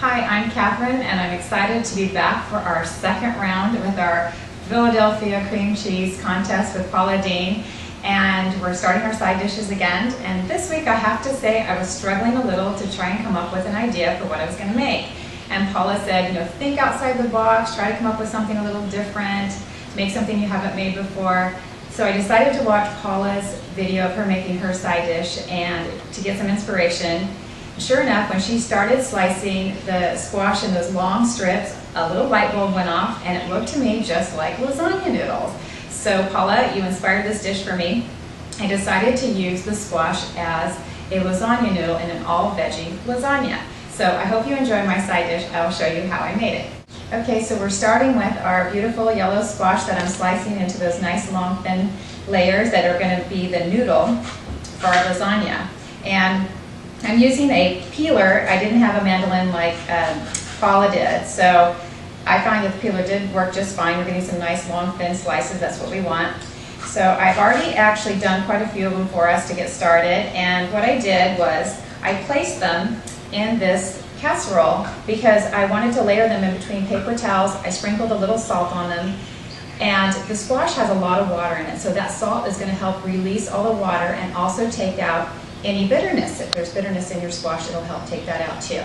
Hi, I'm Catherine, and I'm excited to be back for our second round with our Philadelphia cream cheese contest with Paula Dean. And we're starting our side dishes again. And this week, I have to say, I was struggling a little to try and come up with an idea for what I was going to make. And Paula said, think outside the box, try to come up with something a little different, make something you haven't made before. So I decided to watch Paula's video of her making her side dish and to get some inspiration. Sure enough, when she started slicing the squash in those long strips, a little light bulb went off and it looked to me just like lasagna noodles. So Paula, you inspired this dish for me. I decided to use the squash as a lasagna noodle in an all-veggie lasagna. So I hope you enjoy my side dish. I will show you how I made it. Okay, so we're starting with our beautiful yellow squash that I'm slicing into those nice long thin layers that are going to be the noodle for our lasagna. And I'm using a peeler. I didn't have a mandolin like Paula did, so I find that the peeler did work just fine. We're getting some nice long thin slices. That's what we want. So I've already actually done quite a few of them for us to get started, and what I did was I placed them in this casserole because I wanted to layer them in between paper towels. I sprinkled a little salt on them, and the squash has a lot of water in it, so that salt is going to help release all the water and also take out any bitterness. If there's bitterness in your squash, it'll help take that out too.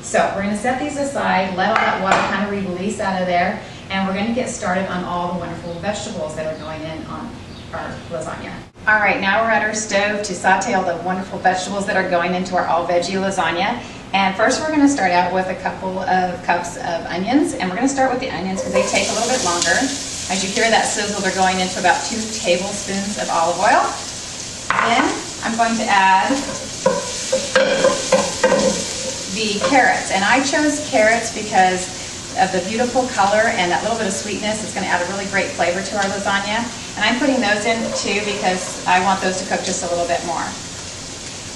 So we're going to set these aside, let all that water kind of release out of there, and we're going to get started on all the wonderful vegetables that are going in on our lasagna. All right, now we're at our stove to saute all the wonderful vegetables that are going into our all-veggie lasagna. And first we're going to start out with a couple of cups of onions, and we're going to start with the onions because they take a little bit longer. As you hear that sizzle, they're going into about 2 tablespoons of olive oil. Then I'm going to add the carrots, and I chose carrots because of the beautiful color and that little bit of sweetness. It's going to add a really great flavor to our lasagna, and I'm putting those in too because I want those to cook just a little bit more.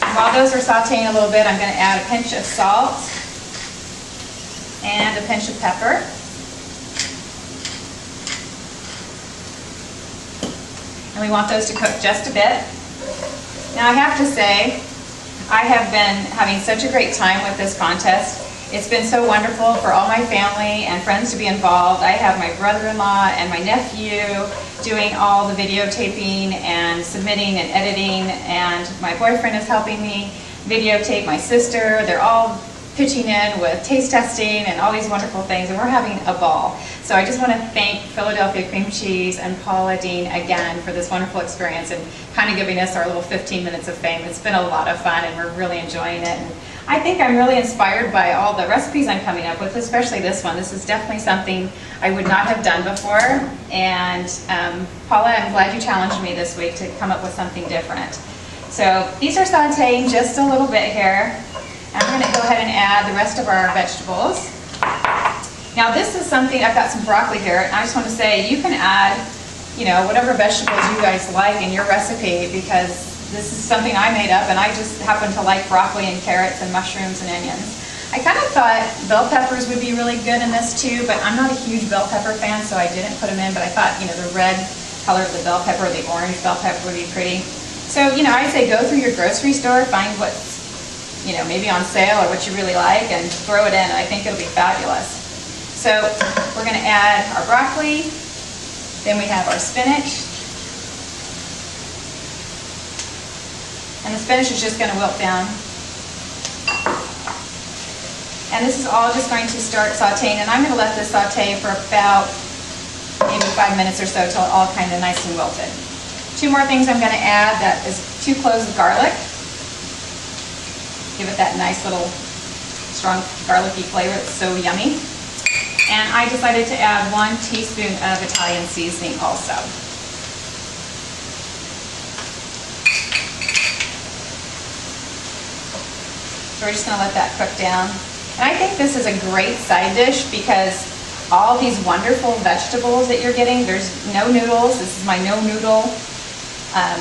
And while those are sauteing a little bit, I'm going to add a pinch of salt and a pinch of pepper. And we want those to cook just a bit. Now I have to say, I have been having such a great time with this contest. It's been so wonderful for all my family and friends to be involved. I have my brother-in-law and my nephew doing all the videotaping and submitting and editing, and my boyfriend is helping me videotape, my sister. They're all pitching in with taste testing and all these wonderful things, and we're having a ball. So I just want to thank Philadelphia Cream Cheese and Paula Dean again for this wonderful experience and kind of giving us our little 15 minutes of fame. It's been a lot of fun and we're really enjoying it. And I think I'm really inspired by all the recipes I'm coming up with, especially this one. This is definitely something I would not have done before. And Paula, I'm glad you challenged me this week to come up with something different. So these are sauteing just a little bit here. I'm going to go ahead and add the rest of our vegetables. Now this is something, I've got some broccoli here, and I just want to say you can add, whatever vegetables you guys like in your recipe, because this is something I made up, and I just happen to like broccoli and carrots and mushrooms and onions. I kind of thought bell peppers would be really good in this too, but I'm not a huge bell pepper fan, so I didn't put them in, but I thought, the red color of the bell pepper or the orange bell pepper would be pretty. So, I'd say go through your grocery store, find what's maybe on sale or what you really like, and throw it in, and I think it'll be fabulous. So we're going to add our broccoli, then we have our spinach, and the spinach is just going to wilt down. And this is all just going to start sauteing, and I'm going to let this saute for about maybe 5 minutes or so till it all kind of nice and wilted. 2 more things I'm going to add, that is 2 cloves of garlic. Give it that nice little strong garlicky flavor. It's so yummy. And I decided to add 1 teaspoon of Italian seasoning also. So we're just going to let that cook down. And I think this is a great side dish because all these wonderful vegetables that you're getting, there's no noodles. This is my no noodle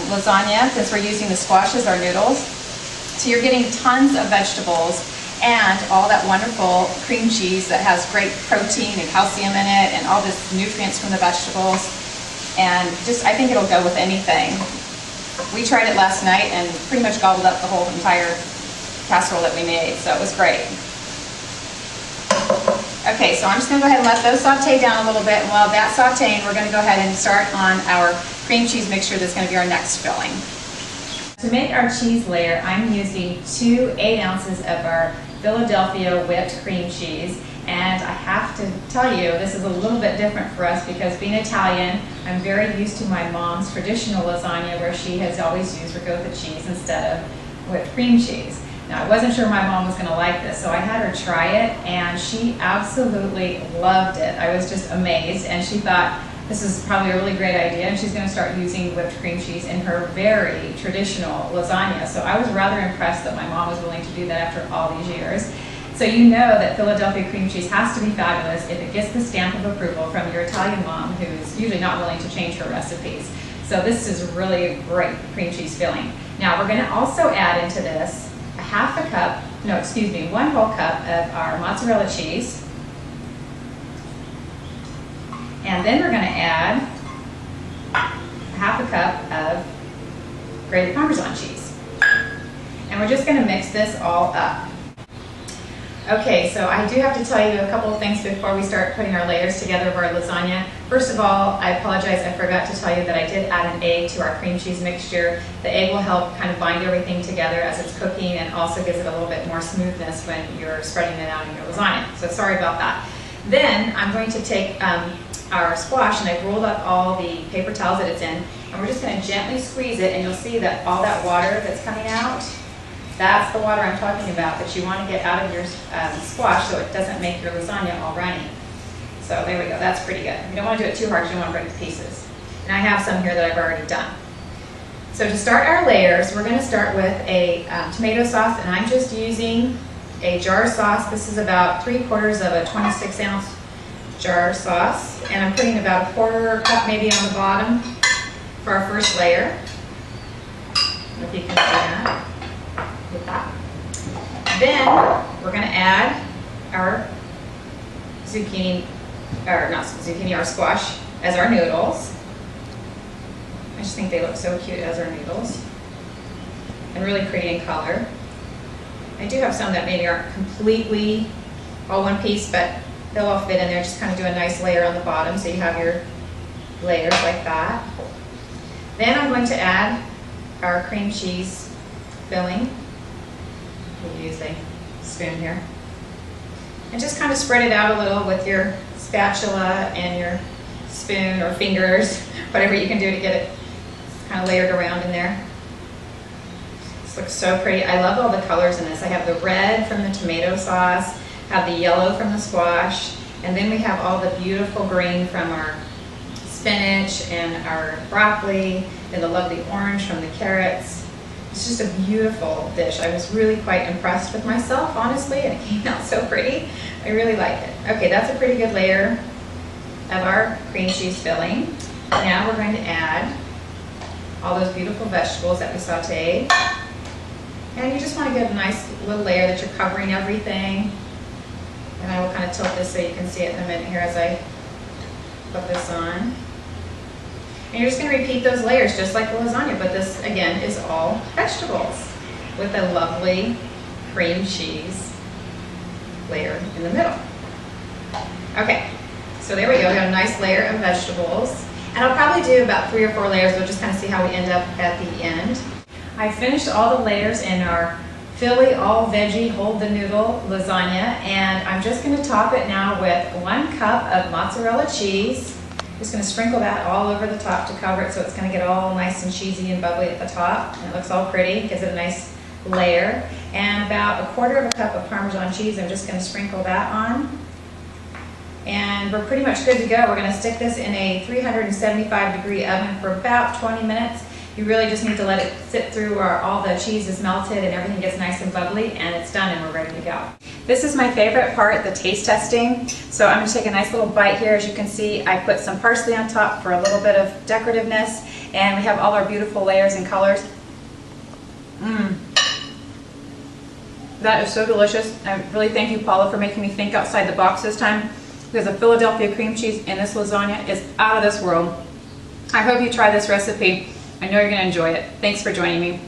lasagna, since we're using the squash as our noodles. So you're getting tons of vegetables and all that wonderful cream cheese that has great protein and calcium in it and all this nutrients from the vegetables. And I think it'll go with anything. We tried it last night and pretty much gobbled up the whole entire casserole that we made, so it was great. Okay, so I'm just going to go ahead and let those saute down a little bit, and while that's sauteing, we're going to go ahead and start on our cream cheese mixture that's going to be our next filling. To make our cheese layer, I'm using 2 8 ounces of our Philadelphia whipped cream cheese, and I have to tell you, this is a little bit different for us because being Italian, I'm very used to my mom's traditional lasagna where she has always used ricotta cheese instead of whipped cream cheese. Now, I wasn't sure my mom was going to like this, so I had her try it, and she absolutely loved it. I was just amazed, and she thought this is probably a really great idea, and she's going to start using whipped cream cheese in her very traditional lasagna. So I was rather impressed that my mom was willing to do that after all these years. So you know that Philadelphia cream cheese has to be fabulous if it gets the stamp of approval from your Italian mom, who's usually not willing to change her recipes. So this is really great cream cheese filling. Now we're going to also add into this one whole cup of our mozzarella cheese. And then we're going to add half a cup of grated Parmesan cheese. And we're just going to mix this all up. Okay, so I do have to tell you a couple of things before we start putting our layers together of our lasagna. First of all, I apologize, I forgot to tell you that I did add an egg to our cream cheese mixture. The egg will help kind of bind everything together as it's cooking and also gives it a little bit more smoothness when you're spreading it out in your lasagna. So sorry about that. Then I'm going to take our squash, and I've rolled up all the paper towels that it's in, and we're just going to gently squeeze it, and you'll see that all that water that's coming out, that's the water I'm talking about that you want to get out of your squash so it doesn't make your lasagna all runny. So there we go, that's pretty good. You don't want to do it too hard because you don't want to break the pieces. And I have some here that I've already done. So to start our layers, we're going to start with a tomato sauce, and I'm just using a jar sauce. This is about 3/4 of a 26-ounce jar sauce, and I'm putting about a 1/4 cup maybe on the bottom for our first layer. If you can see that. Then we're going to add our zucchini, or not zucchini, our squash as our noodles. I just think they look so cute as our noodles and really pretty in color. I do have some that maybe aren't completely all one piece, but they'll all fit in there. Just kind of do a nice layer on the bottom so you have your layers like that. Then I'm going to add our cream cheese filling. We'll use a spoon here. And just kind of spread it out a little with your spatula and your spoon or fingers, whatever you can do to get it kind of layered around in there. This looks so pretty. I love all the colors in this. I have the red from the tomato sauce, have the yellow from the squash, and then we have all the beautiful green from our spinach and our broccoli, and the lovely orange from the carrots. It's just a beautiful dish. I was really quite impressed with myself, honestly, and it came out so pretty. I really like it. Okay, that's a pretty good layer of our cream cheese filling. Now we're going to add all those beautiful vegetables that we sauteed. And you just want to get a nice little layer that you're covering everything. And I will kind of tilt this so you can see it in a minute here as I put this on. And you're just going to repeat those layers just like the lasagna, but this, again, is all vegetables with a lovely cream cheese layer in the middle. Okay, so there we go. We got a nice layer of vegetables. And I'll probably do about 3 or 4 layers. We'll just kind of see how we end up at the end. I finished all the layers in our Philly all veggie hold the noodle lasagna, and I'm just going to top it now with 1 cup of mozzarella cheese. Just going to sprinkle that all over the top to cover it so it's going to get all nice and cheesy and bubbly at the top, and it looks all pretty, gives it a nice layer. And about 1/4 cup of Parmesan cheese, I'm just going to sprinkle that on. And we're pretty much good to go. We're going to stick this in a 375-degree oven for about 20 minutes. You really just need to let it sit through where all the cheese is melted and everything gets nice and bubbly, and it's done and we're ready to go. This is my favorite part, the taste testing. So I'm going to take a nice little bite here. As you can see, I put some parsley on top for a little bit of decorativeness, and we have all our beautiful layers and colors. That is so delicious. I really thank you, Paula, for making me think outside the box this time, because the Philadelphia cream cheese in this lasagna is out of this world. I hope you try this recipe. I know you're going to enjoy it. Thanks for joining me.